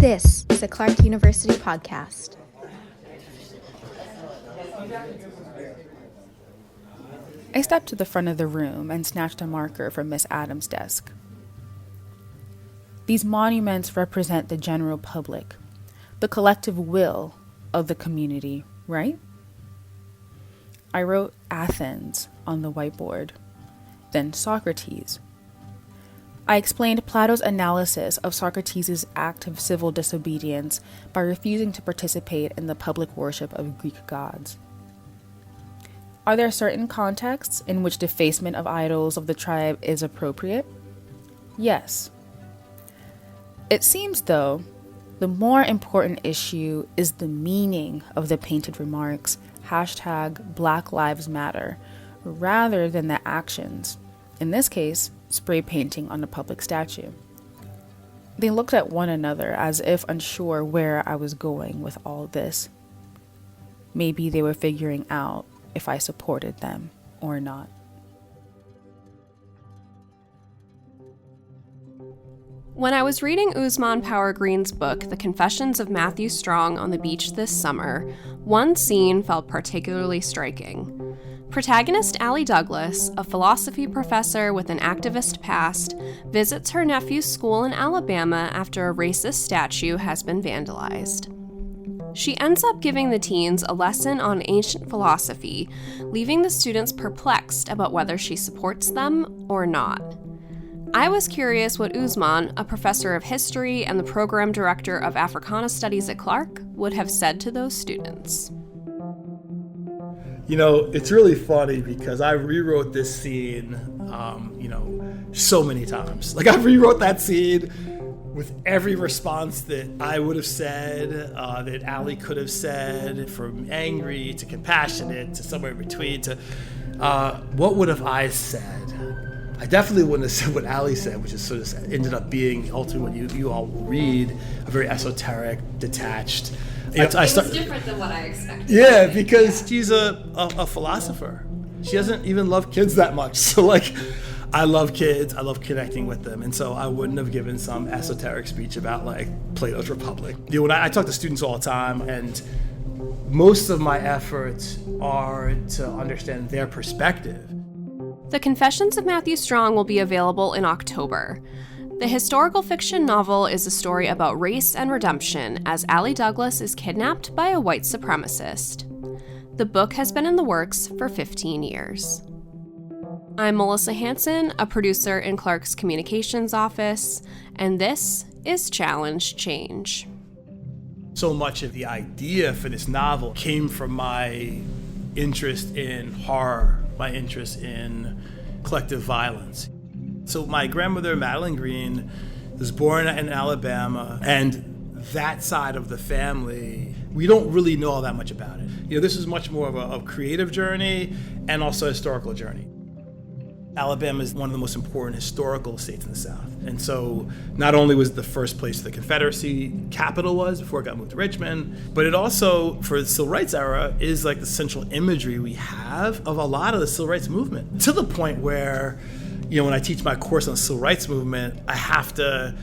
This is a Clark University podcast. I stepped to the front of the room and snatched a marker from Miss Adams' desk. These monuments represent the general public, the collective will of the community, right? I wrote Athens on the whiteboard, then Socrates. I explained Plato's analysis of Socrates' act of civil disobedience by refusing to participate in the public worship of Greek gods. Are there certain contexts in which defacement of idols of the tribe is appropriate? Yes. It seems, though, the more important issue is the meaning of the painted remarks #Black Lives Matter, rather than the actions, in this case, spray painting on a public statue. They looked at one another as if unsure where I was going with all this. Maybe they were figuring out if I supported them or not. When I was reading Ousmane Power-Greene's book, The Confessions of Matthew Strong on the Beach this summer, one scene felt particularly striking. Protagonist Allie Douglass, a philosophy professor with an activist past, visits her nephew's school in Alabama after a racist statue has been vandalized. She ends up giving the teens a lesson on ancient philosophy, leaving the students perplexed about whether she supports them or not. I was curious what Ousmane, a professor of history and the program director of Africana Studies at Clark, would have said to those students. You know, it's really funny because I rewrote this scene, so many times. Like, I rewrote that scene with every response that I would have said, that Allie could have said, from angry to compassionate to somewhere in between to what would have I said? I definitely wouldn't have said what Allie said, which is sort of ended up being ultimately what you all read, a very esoteric, detached. It was different than what I expected. Yeah, because she's a philosopher. She doesn't even love kids that much. So, I love kids. I love connecting with them. And so I wouldn't have given some esoteric speech about, Plato's Republic. When I talk to students all the time, and most of my efforts are to understand their perspective. The Confessions of Matthew Strong will be available in October. The historical fiction novel is a story about race and redemption as Allie Douglass is kidnapped by a white supremacist. The book has been in the works for 15 years. I'm Melissa Hanson, a producer in Clark's communications office, and this is Challenge Change. So much of the idea for this novel came from my interest in horror, my interest in collective violence. So my grandmother, Madeline Greene, was born in Alabama, and that side of the family, we don't really know all that much about it. This is much more of a creative journey and also a historical journey. Alabama is one of the most important historical states in the South. And so not only was it the first place the Confederacy capital was before it got moved to Richmond, but it also, for the Civil Rights era, is like the central imagery we have of a lot of the Civil Rights movement. To the point where, when I teach my course on the Civil Rights movement, I have to,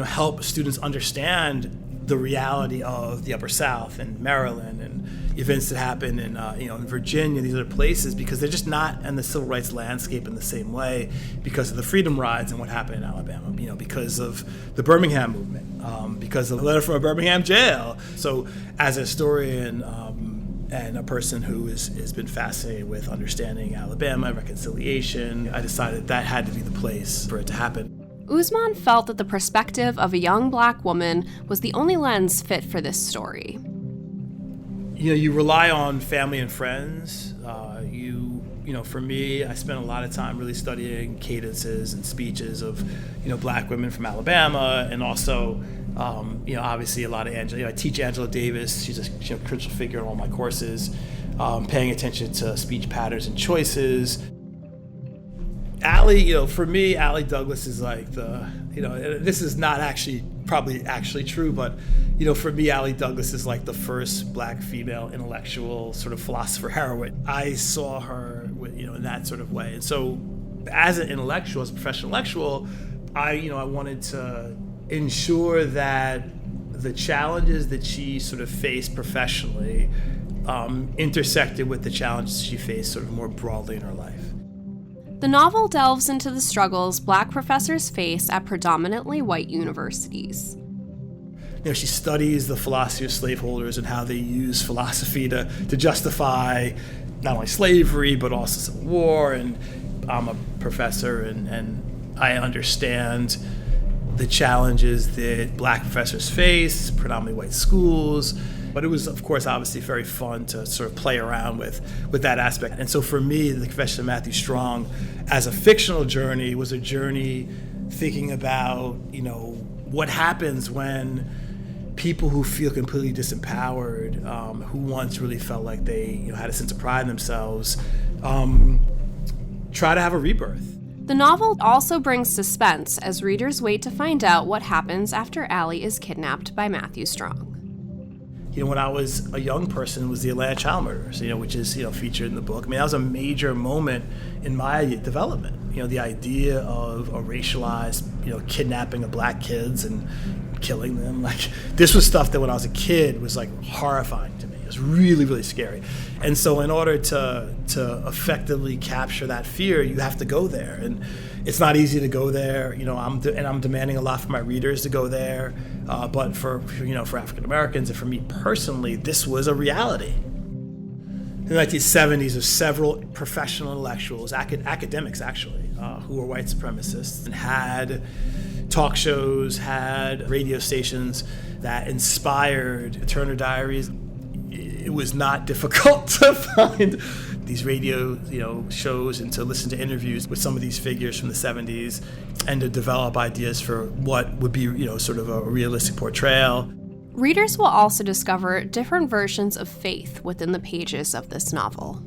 help students understand the reality of the Upper South and Maryland and events that happen in Virginia, these other places, because they're just not in the civil rights landscape in the same way because of the freedom rides and what happened in Alabama, because of the Birmingham movement, because of a letter from a Birmingham jail. So as a historian and a person who has been fascinated with understanding Alabama, reconciliation, I decided that had to be the place for it to happen. Ousmane felt that the perspective of a young Black woman was the only lens fit for this story. You rely on family and friends. For me, I spent a lot of time really studying cadences and speeches of, Black women from Alabama, and also, obviously a lot of Angela. I teach Angela Davis. She's a crucial figure in all my courses, paying attention to speech patterns and choices. Allie, for me, Allie Douglass is like this is not probably actually true, but, for me, Allie Douglass is like the first Black female intellectual sort of philosopher heroine. I saw her, in that sort of way. And so as an intellectual, as a professional intellectual, I wanted to ensure that the challenges that she sort of faced professionally intersected with the challenges she faced sort of more broadly in her life. The novel delves into the struggles Black professors face at predominantly white universities. She studies the philosophy of slaveholders and how they use philosophy to justify not only slavery, but also Civil War. And I'm a professor, and I understand the challenges that Black professors face, predominantly white schools. But it was, of course, obviously very fun to sort of play around with that aspect. And so for me, The Confessions of Matthew Strong, as a fictional journey, was a journey thinking about, what happens when people who feel completely disempowered, who once really felt like they had a sense of pride in themselves, try to have a rebirth. The novel also brings suspense as readers wait to find out what happens after Allie is kidnapped by Matthew Strong. When I was a young person, was the Atlanta child murders, which is, featured in the book. I mean, that was a major moment in my development. The idea of a racialized, kidnapping of Black kids and killing them. Like, this was stuff that when I was a kid was like horrifying to me. It was really, really scary. And so in order to effectively capture that fear, you have to go there. And it's not easy to go there. I'm demanding a lot from my readers to go there. But for African Americans and for me personally, this was a reality. In the 1970s, there's several professional intellectuals, academics actually, who were white supremacists and had talk shows, had radio stations that inspired Turner Diaries. It was not difficult to find these radio, shows and to listen to interviews with some of these figures from the 70s and to develop ideas for what would be, sort of a realistic portrayal. Readers will also discover different versions of faith within the pages of this novel.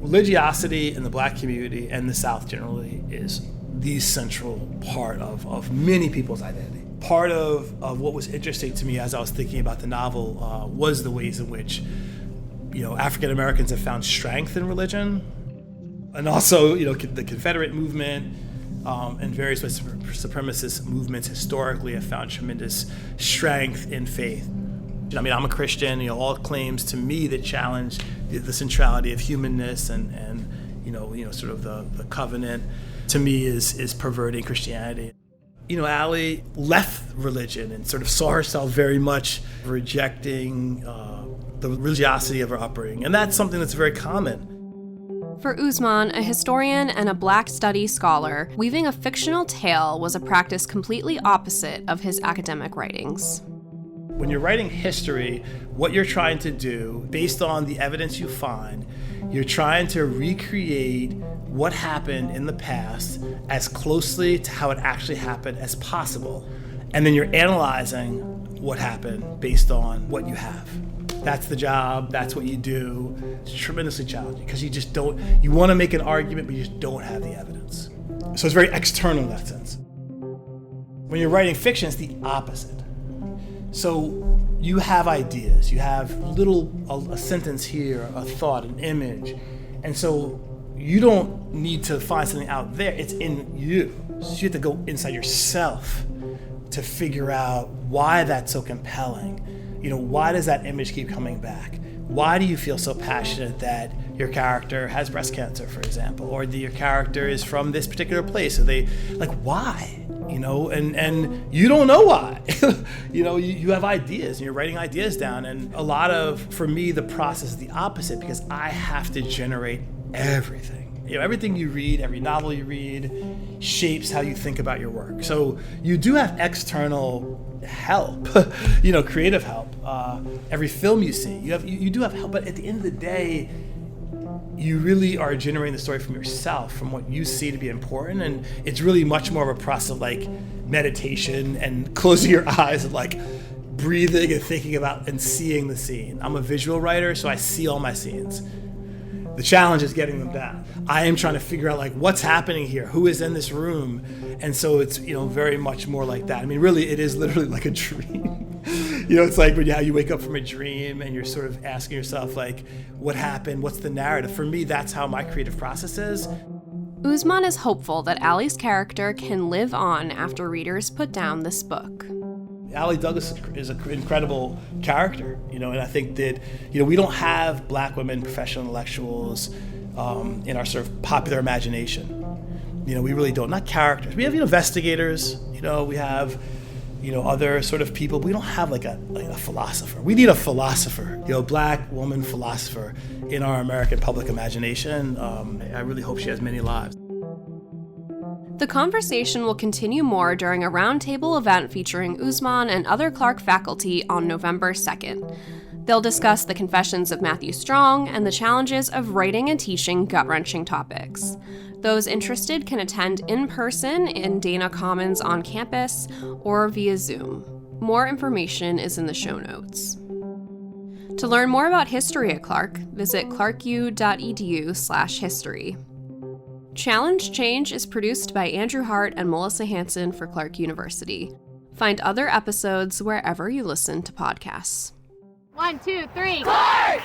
Religiosity in the Black community and the South generally is the central part of many people's identity. Part of what was interesting to me as I was thinking about the novel was the ways in which African Americans have found strength in religion, and also the Confederate movement and various supremacist movements historically have found tremendous strength in faith. I mean, I'm a Christian. All claims to me that challenge the centrality of humanness and sort of the covenant, to me is perverting Christianity. Allie left religion and sort of saw herself very much rejecting the religiosity of her upbringing, and that's something that's very common. For Ousmane, a historian and a Black studies scholar, weaving a fictional tale was a practice completely opposite of his academic writings. When you're writing history, what you're trying to do, based on the evidence you find, you're trying to recreate what happened in the past as closely to how it actually happened as possible. And then you're analyzing what happened based on what you have. That's the job, that's what you do. It's tremendously challenging because you want to make an argument, but you just don't have the evidence. So it's very external in that sense. When you're writing fiction, it's the opposite. So you have ideas, you have a sentence here, a thought, an image, and so you don't need to find something out there, it's in you. So you have to go inside yourself to figure out why that's so compelling. Why does that image keep coming back? Why do you feel so passionate that your character has breast cancer, for example, or that your character is from this particular place? Are they why? And you don't know why. You have ideas and you're writing ideas down. And for me, the process is the opposite because I have to generate everything. Everything you read, every novel you read shapes how you think about your work. So you do have external help, creative help. Every film you see, you do have help, but at the end of the day, you really are generating the story from yourself, from what you see to be important, and it's really much more of a process of meditation and closing your eyes and breathing and thinking about and seeing the scene. I'm a visual writer, so I see all my scenes. The challenge is getting them down. I am trying to figure out what's happening here, who is in this room, and so it's very much more like that. I mean, really, it is literally like a dream. It's like when you wake up from a dream and you're sort of asking yourself what happened, what's the narrative? For me, that's how my creative process is. Ousmane is hopeful that Allie's character can live on after readers put down this book. Allie Douglass is an incredible character, and I think that, we don't have black women professional intellectuals in our sort of popular imagination. We really don't. Not characters. We have investigators. We have other sort of people. But we don't have like a philosopher. We need a philosopher. Black woman philosopher in our American public imagination. I really hope she has many lives. The conversation will continue more during a roundtable event featuring Ousmane and other Clark faculty on November 2nd. They'll discuss the Confessions of Matthew Strong and the challenges of writing and teaching gut-wrenching topics. Those interested can attend in person in Dana Commons on campus or via Zoom. More information is in the show notes. To learn more about history at Clark, visit clarku.edu/history. Challenge Change is produced by Andrew Hart and Melissa Hanson for Clark University. Find other episodes wherever you listen to podcasts. 1, 2, 3, Clark!